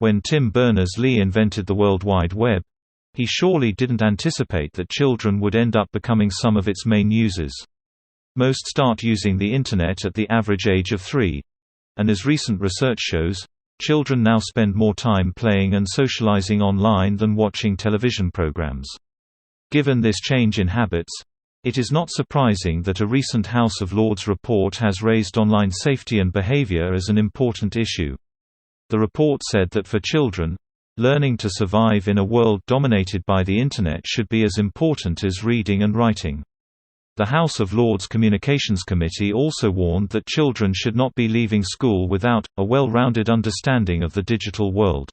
When Tim Berners-Lee invented the World Wide Web, he surely didn't anticipate that children would end up becoming some of its main users. Most start using the Internet at the average age of 3. And as recent research shows, children now spend more time playing and socializing online than watching television programs. Given this change in habits, it is not surprising that a recent House of Lords report has raised online safety and behavior as an important issue. The report said that for children, learning to survive in a world dominated by the Internet should be as important as reading and writing. The House of Lords Communications Committee also warned that children should not be leaving school without a well-rounded understanding of the digital world.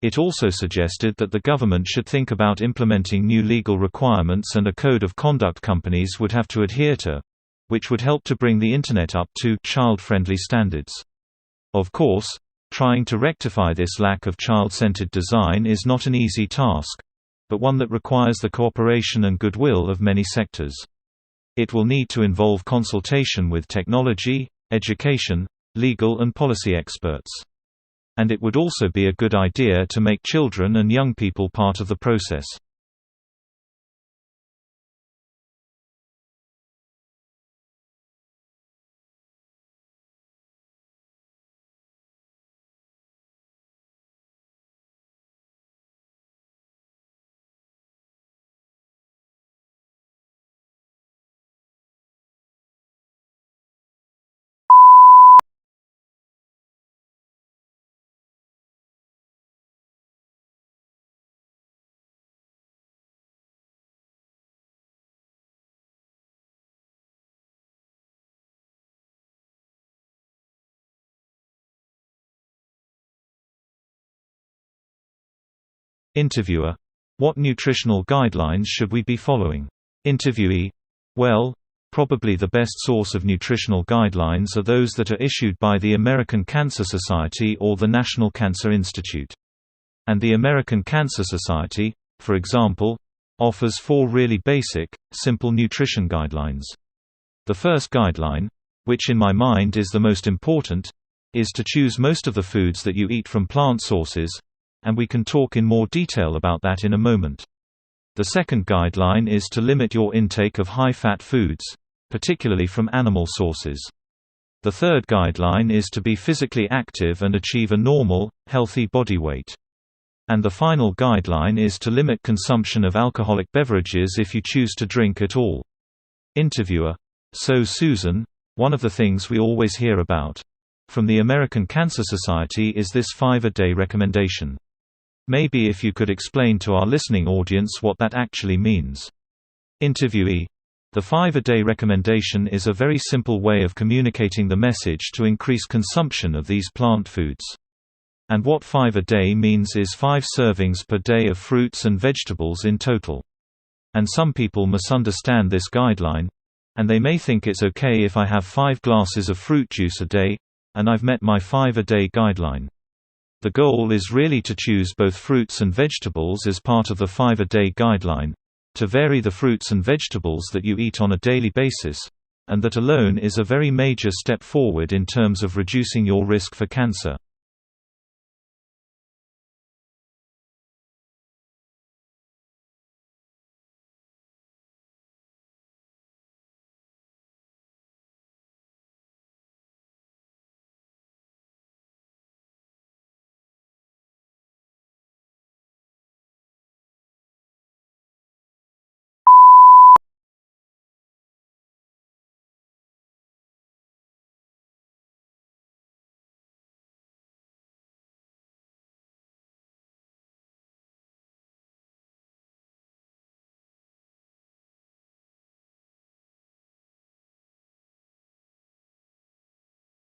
It also suggested that the government should think about implementing new legal requirements and a code of conduct companies would have to adhere to, which would help to bring the Internet up to child-friendly standards. Of course, trying to rectify this lack of child-centered design is not an easy task, but one that requires the cooperation and goodwill of many sectors. It will need to involve consultation with technology, education, legal and policy experts. And it would also be a good idea to make children and young people part of the process. Interviewer: what nutritional guidelines should we be following? Interviewee: well, probably the best source of nutritional guidelines are those that are issued by the American Cancer Society or the National Cancer Institute. And the American Cancer Society, for example, offers 4 really basic, simple nutrition guidelines. The first guideline, which in my mind is the most important, is to choose most of the foods that you eat from plant sources, and we can talk in more detail about that in a moment. The second guideline is to limit your intake of high-fat foods, particularly from animal sources. The third guideline is to be physically active and achieve a normal, healthy body weight. And the final guideline is to limit consumption of alcoholic beverages if you choose to drink at all. Interviewer: so Susan, one of the things we always hear about from the American Cancer Society is this 5-a-day recommendation. Maybe if you could explain to our listening audience what that actually means. Interviewee: the 5-a-day recommendation is a very simple way of communicating the message to increase consumption of these plant foods. And what 5-a-day means is 5 servings per day of fruits and vegetables in total. And some people misunderstand this guideline, and they may think it's okay if I have 5 glasses of fruit juice a day, and I've met my 5-a-day guideline. The goal is really to choose both fruits and vegetables as part of the 5-a-day guideline, to vary the fruits and vegetables that you eat on a daily basis, and that alone is a very major step forward in terms of reducing your risk for cancer.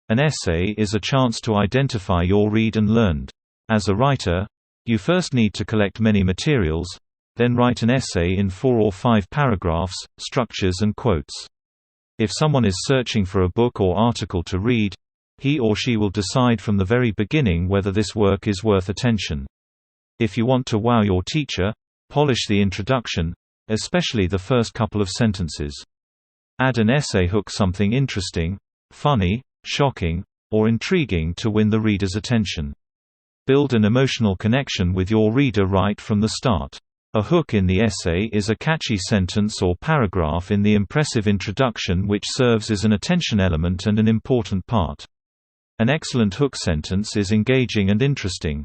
An essay is a chance to identify your read and learned. As a writer, you first need to collect many materials, then write an essay in 4 or 5 paragraphs, structures and quotes. If someone is searching for a book or article to read, he or she will decide from the very beginning whether this work is worth attention. If you want to wow your teacher, polish the introduction, especially the first couple of sentences. Add an essay hook, something interesting, funny, shocking, or intriguing to win the reader's attention. Build an emotional connection with your reader right from the start. A hook in the essay is a catchy sentence or paragraph in the impressive introduction which serves as an attention element and an important part. An excellent hook sentence is engaging and interesting.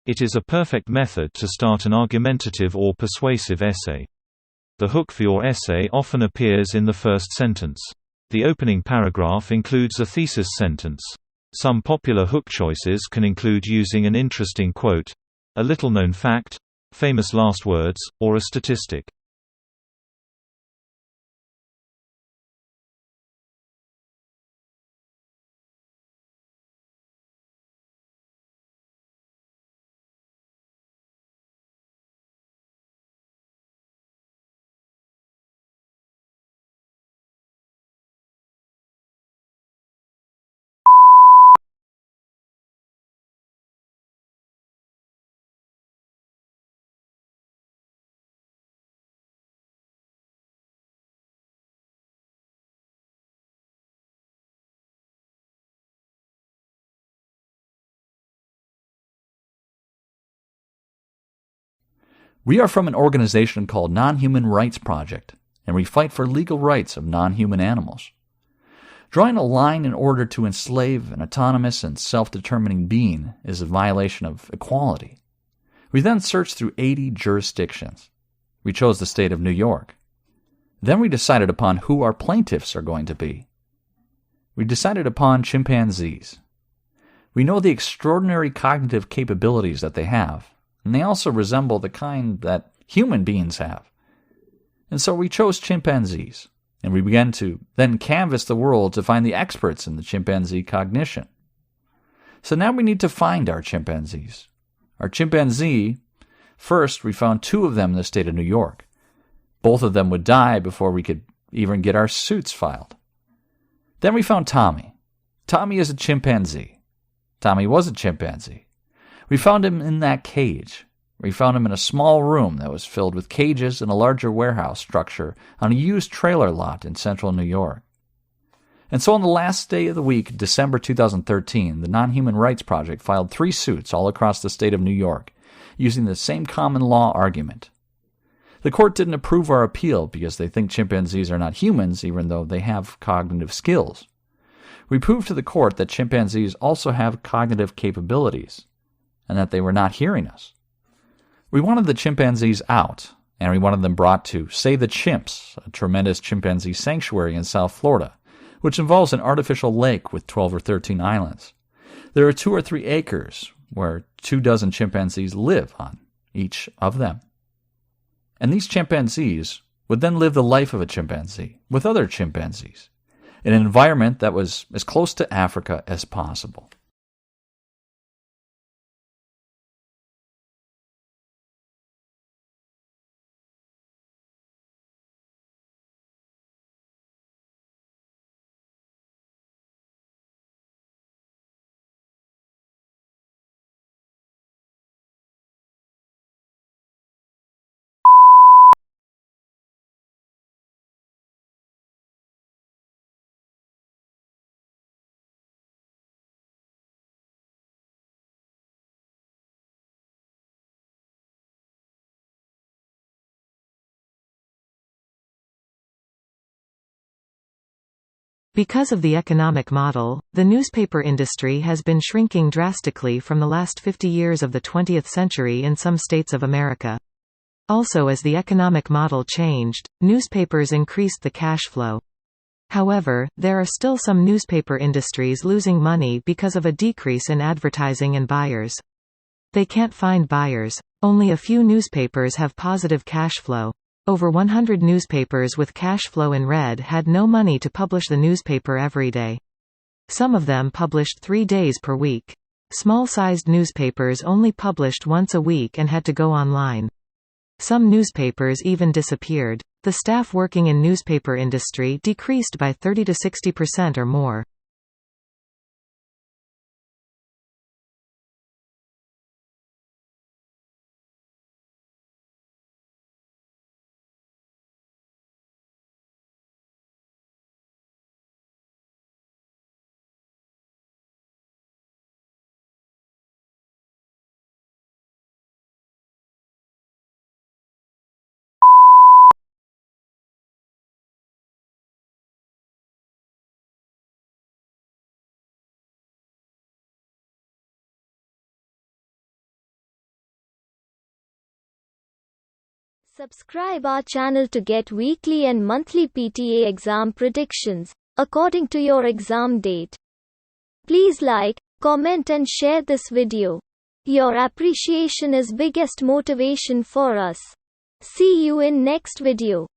It is a perfect method to start an argumentative or persuasive essay. The hook for your essay often appears in the first sentence. The opening paragraph includes a thesis sentence. Some popular hook choices can include using an interesting quote, a little-known fact, famous last words, or a statistic. We are from an organization called Non-Human Rights Project, and we fight for legal rights of non-human animals. Drawing a line in order to enslave an autonomous and self-determining being is a violation of equality. We then searched through 80 jurisdictions. We chose the state of New York. Then we decided upon who our plaintiffs are going to be. We decided upon chimpanzees. We know the extraordinary cognitive capabilities that they have, and they also resemble the kind that human beings have. And so we chose chimpanzees, and we began to then canvass the world to find the experts in the chimpanzee cognition. So now we need to find our chimpanzees. Our chimpanzee, first we found 2 of them in the state of New York. Both of them would die before we could even get our suits filed. Then we found Tommy. Tommy is a chimpanzee. Tommy was a chimpanzee. We found him in that cage. We found him in a small room that was filled with cages in a larger warehouse structure on a used trailer lot in central New York. And so on the last day of the week, December 2013, the Non-Human Rights Project filed 3 suits all across the state of New York, using the same common law argument. The court didn't approve our appeal because they think chimpanzees are not humans, even though they have cognitive skills. We proved to the court that chimpanzees also have cognitive capabilities, and that they were not hearing us. We wanted the chimpanzees out, and we wanted them brought to Save the Chimps, a tremendous chimpanzee sanctuary in South Florida, which involves an artificial lake with 12 or 13 islands. There are 2 or 3 acres where 24 chimpanzees live on each of them. And these chimpanzees would then live the life of a chimpanzee with other chimpanzees in an environment that was as close to Africa as possible. Because of the economic model, the newspaper industry has been shrinking drastically from the last 50 years of the 20th century in some states of America. Also, as the economic model changed, newspapers increased the cash flow. However, there are still some newspaper industries losing money because of a decrease in advertising and buyers. They can't find buyers. Only a few newspapers have positive cash flow. Over 100 newspapers with cash flow in red had no money to publish the newspaper every day. Some of them published 3 days per week. Small-sized newspapers only published once a week and had to go online. Some newspapers even disappeared. The staff working in newspaper industry decreased by 30 to 60% or more. Subscribe our channel to get weekly and monthly PTA exam predictions, according to your exam date. Please like, comment and share this video. Your appreciation is biggest motivation for us. See you in next video.